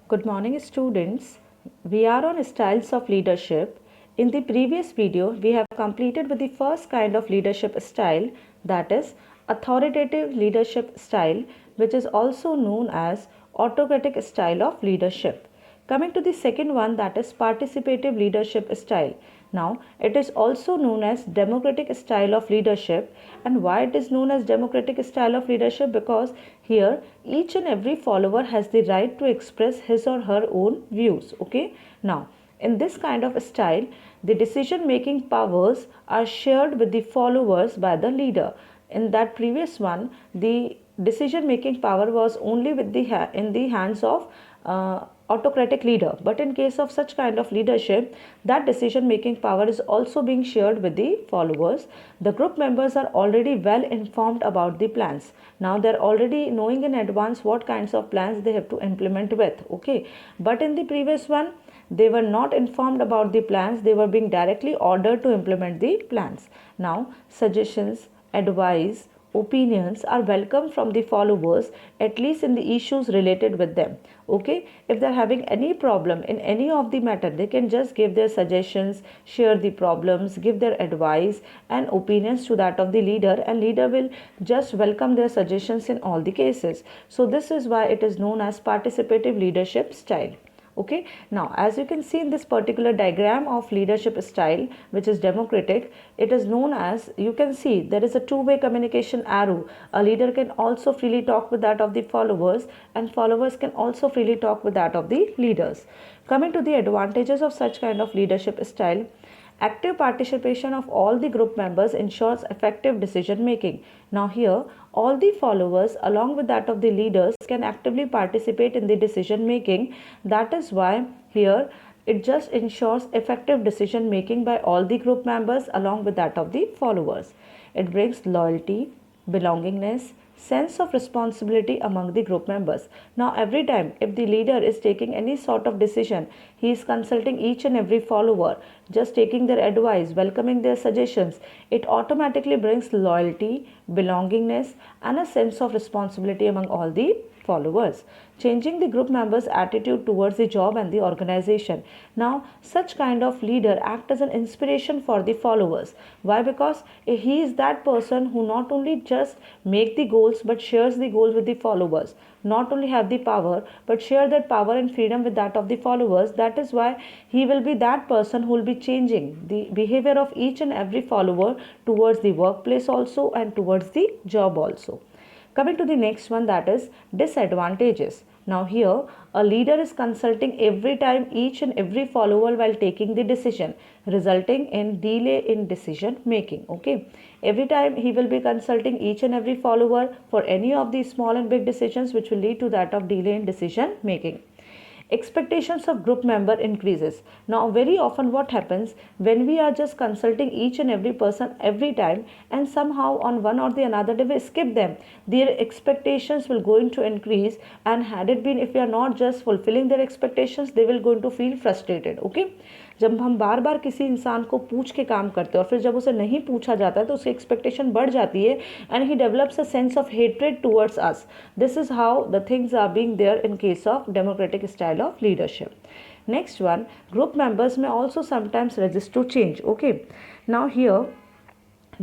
Good morning, students. We are on styles of leadership. In the previous video, we have completed with the first kind of leadership style, that is authoritative leadership style, which is also known as autocratic style of leadership. Coming to the second one, that is participative leadership style. Now, it is also known as democratic style of leadership. And why it is known as democratic style of leadership? Because here each and every follower has the right to express his or her own views. Okay. Now, in this kind of style, the decision making powers are shared with the followers by the leader. In that previous one, the decision making power was only with in the hands of autocratic leader, but in case of such kind of leadership, that decision making power is also being shared with the followers. The group members are already well informed about the plans. Now they're already knowing in advance what kinds of plans they have to implement with. Okay, but in the previous one, they were not informed about the plans. They were being directly ordered to implement the plans. Now suggestions, advice, opinions are welcome from the followers, at least in the issues related with them. Okay, if they're having any problem in any of the matter, they can just give their suggestions, share the problems, give their advice and opinions to that of the leader, and leader will just welcome their suggestions in all the cases. So this is why it is known as participative leadership style. Okay, now as you can see in this particular diagram of leadership style, which is democratic, it is known as, you can see there is a two-way communication arrow. A leader can also freely talk with that of the followers, and followers can also freely talk with that of the leaders. Coming to the advantages of such kind of leadership style, active participation of all the group members ensures effective decision making. Now here, all the followers along with that of the leaders can actively participate in the decision making. That is why here it just ensures effective decision making by all the group members along with that of the followers. It brings loyalty, belongingness, sense of responsibility among the group members. Now every time if the leader is taking any sort of decision, he is consulting each and every follower, just taking their advice, welcoming their suggestions. It automatically brings loyalty, belongingness and a sense of responsibility among all the followers, changing the group members' attitude towards the job and the organization. Now, such kind of leader act as an inspiration for the followers. Why? Because he is that person who not only just make the goals but shares the goals with the followers. Not only have the power but share that power and freedom with that of the followers. That is why he will be that person who will be changing the behavior of each and every follower towards the workplace also and towards the job also. Coming to the next one, that is disadvantages. Now here a leader is consulting every time each and every follower while taking the decision, resulting in delay in decision making. Okay, every time he will be consulting each and every follower for any of these small and big decisions, which will lead to that of delay in decision making. Expectations of group member increases. Now very often what happens when we are just consulting each and every person every time, and somehow on one or the another day we skip them, their expectations will going to increase, and had it been if we are not just fulfilling their expectations, they will going to feel frustrated. Okay, जब हम बार बार किसी इंसान को पूछ के काम करते हैं और फिर जब उसे नहीं पूछा जाता है तो उसकी एक्सपेक्टेशन बढ़ जाती है, and he develops a sense of hatred towards us. This is how the things are being there in case of democratic style of leadership. Next one, group members may also sometimes resist to change. Okay, now here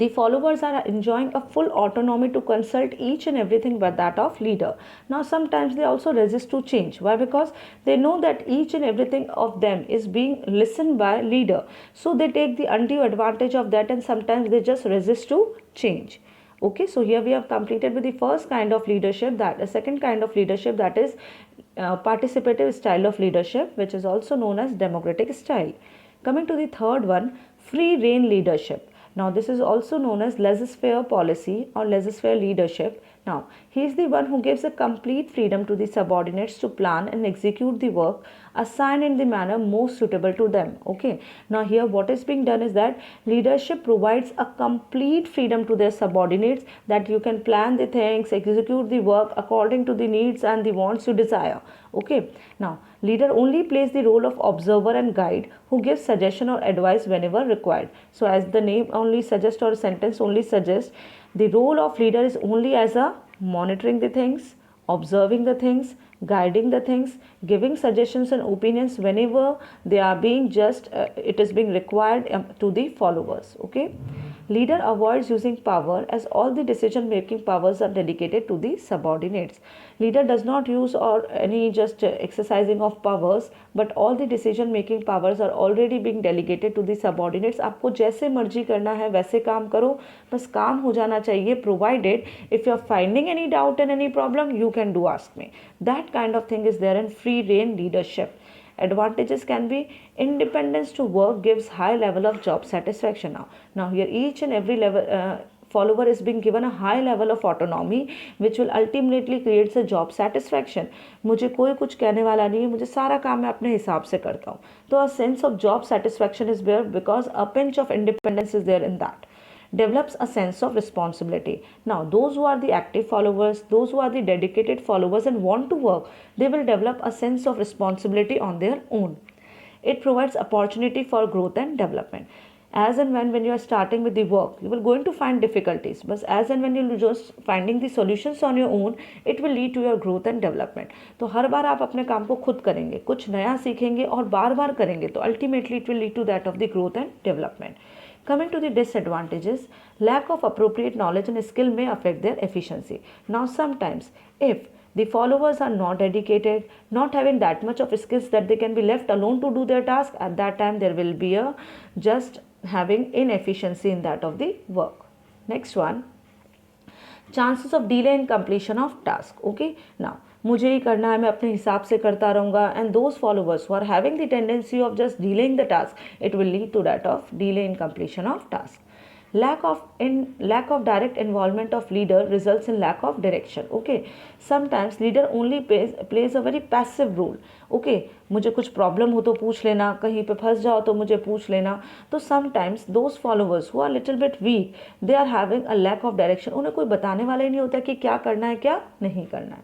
the followers are enjoying a full autonomy to consult each and everything but that of leader. Now sometimes they also resist to change. Why? Because they know that each and everything of them is being listened by leader, so they take the undue advantage of that, and sometimes they just resist to change. Okay, so here we have completed with the first kind of leadership, that the second kind of leadership, that is participative style of leadership, which is also known as democratic style. Coming to the third one, free rein leadership. Now this is also known as laissez-faire policy or laissez-faire leadership. Now he is the one who gives a complete freedom to the subordinates to plan and execute the work assigned in the manner most suitable to them. Okay, now here what is being done is that leadership provides a complete freedom to their subordinates, that you can plan the things, execute the work according to the needs and the wants you desire. Okay, now leader only plays the role of observer and guide who gives suggestion or advice whenever required. So as the name only suggests, or sentence only suggests, the role of leader is only as a monitoring the things, observing the things, guiding the things, giving suggestions and opinions whenever they are being it is being required to the followers. Okay. Leader avoids using power as all the decision making powers are dedicated to the subordinates. Leader does not use or any just exercising of powers, but all the decision making powers are already being delegated to the subordinates. आपको जैसे मर्जी करना है वैसे काम करो, बस काम हो जाना चाहिए, provided if you are finding any doubt and any problem you can do ask me. That kind of thing is there in free reign leadership. Advantages can be independence to work gives high level of job satisfaction. Now here each and every level follower is being given a high level of autonomy which will ultimately creates a job satisfaction. मुझे कोई कुछ कहने वाला नहीं है, मुझे सारा काम मैं अपने हिसाब से करता हूँ. तो a sense of job satisfaction is there because a pinch of independence is there in that. Develops a sense of responsibility. Now those who are the active followers, those who are the dedicated followers and want to work, they will develop a sense of responsibility on their own. It provides opportunity for growth and development. As and when you are starting with the work, you will going to find difficulties, but as and when you just finding the solutions on your own, it will lead to your growth and development. तो हर बार आप अपने काम को खुद करेंगे, कुछ नया सीखेंगे और बार बार करेंगे, तो ultimately it will lead to that of the growth and development. Coming to the disadvantages, lack of appropriate knowledge and skill may affect their efficiency. Now sometimes if the followers are not dedicated, not having that much of skills that they can be left alone to do their task, at that time there will be a just having inefficiency in that of the work. Next one, chances of delay in completion of task. Okay, now मुझे ही करना है, मैं अपने हिसाब से करता रहूँगा, and those followers who are having the tendency of just delaying the task, it will lead to that of delay in completion of task. Lack of direct involvement of leader results in lack of direction. Okay, sometimes leader only plays a very passive role. Okay, मुझे कुछ problem हो तो पूछ लेना, कहीं पे फंस जाओ तो मुझे पूछ लेना. तो sometimes those followers who are little bit weak, they are having a lack of direction. उन्हें कोई बताने वाला ही नहीं होता कि क्या करना है क्या नहीं करना है.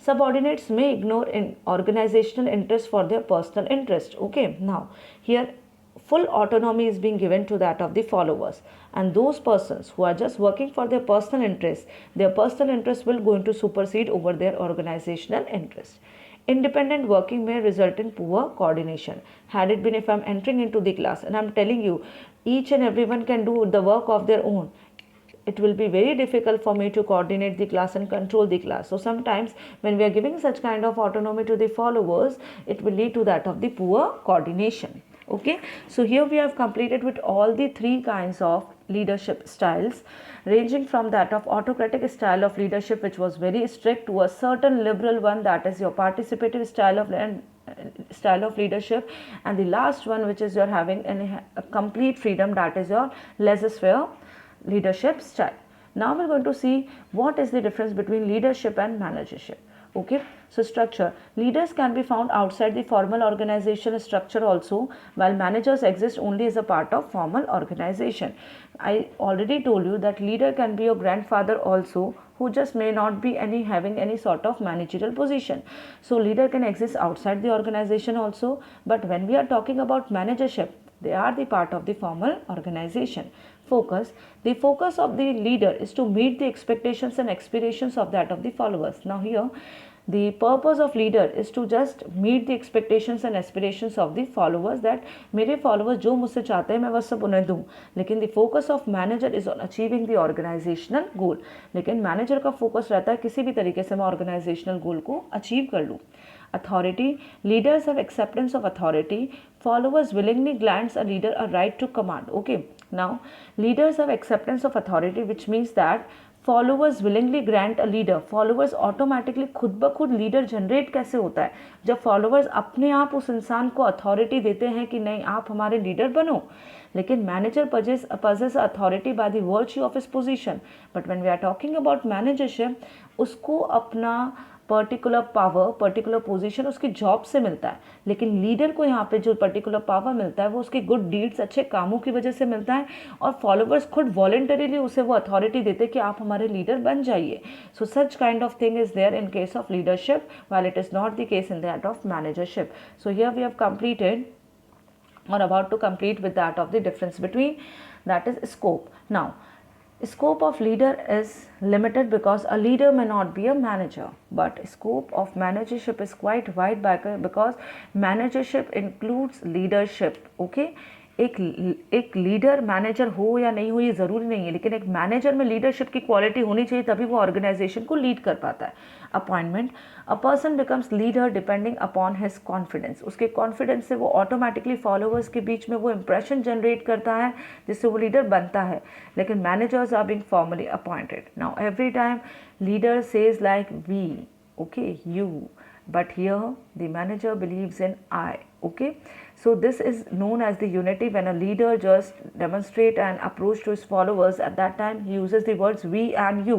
Subordinates may ignore organizational interest for their personal interest. Okay, now here full autonomy is being given to that of the followers, and those persons who are just working for their personal interest will going to supersede over their organizational interest. Independent working may result in poor coordination. Had it been if I'm entering into the class and I'm telling you each and everyone can do the work of their own, it will be very difficult for me to coordinate the class and control the class. So sometimes when we are giving such kind of autonomy to the followers, it will lead to that of the poor coordination. Okay, so here we have completed with all the three kinds of leadership styles, ranging from that of autocratic style of leadership which was very strict to a certain liberal one, that is your participative style of leadership, and the last one which is you're having a complete freedom, that is your laissez-faire leadership style. Now we're going to see what is the difference between leadership and managership. Okay, so structure. Leaders can be found outside the formal organization structure also, while managers exist only as a part of formal organization. I already told you that leader can be your grandfather also, who just may not be having any sort of managerial position. So leader can exist outside the organization also, but when we are talking about managership, they are the part of the formal organization. Focus. The focus of the leader is to meet the expectations and aspirations of that of the followers. Now here, the purpose of leader is to just meet the expectations and aspirations of the followers, that मेरे followers जो मुझसे चाहते हैं मैं वो सब उन्हें दूँ. लेकिन the focus of manager is on achieving the organizational goal. लेकिन manager का focus रहता है किसी भी तरीके से मैं organizational goal को achieve कर लूँ. Authority. Leaders have acceptance of authority. Followers willingly grants a leader a right to command. Okay, now leaders have acceptance of authority, which means that followers willingly grant a leader. Followers automatically खुद ब खुद leader generate कैसे होता है? जब followers अपने आप उस इंसान को अथॉरिटी देते हैं कि नहीं आप हमारे लीडर बनो. लेकिन manager possess authority by the virtue of his position. But when we are talking about managership, उसको अपना पर्टिकुलर पावर, पर्टिकुलर पोजीशन उसकी जॉब से मिलता है. लेकिन लीडर को यहाँ पे जो पर्टिकुलर पावर मिलता है वो उसके गुड डीड्स, अच्छे कामों की वजह से मिलता है, और फॉलोवर्स खुद वॉलंटरीली उसे वो अथॉरिटी देते हैं कि आप हमारे लीडर बन जाइए. So such kind of thing is there in case of leadership, while it is not the case in that of managership. So here we have completed or about to complete with that of the difference between, that is scope. Now Scope of leader is limited because a leader may not be a manager, but scope of managership is quite wide because managership includes leadership. Okay, एक leader manager हो या नहीं हो ये ज़रूरी नहीं है, लेकिन एक मैनेजर में लीडरशिप की क्वालिटी होनी चाहिए, तभी वो ऑर्गेनाइजेशन को लीड कर पाता है. Appointment, a person becomes leader depending upon his confidence. उसके कॉन्फिडेंस से वो ऑटोमेटिकली फॉलोअर्स के बीच में वो इंप्रेशन जनरेट करता है जिससे वो लीडर बनता है. लेकिन managers are being formally appointed. Now every time leader says like we, okay, you, but here the manager believes in I. Okay, so this is known as the unity. When a leader just demonstrate an approach to his followers, at that time he uses the words we and you,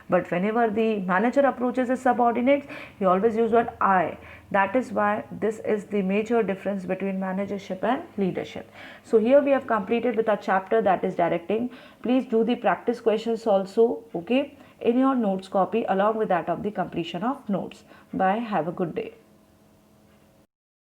but whenever the manager approaches his subordinates, he always use word I. That is why this is the major difference between managership and leadership. So here we have completed with our chapter, that is directing. Please do the practice questions also, okay, in your notes copy along with that of the completion of notes. Bye. Have a good day.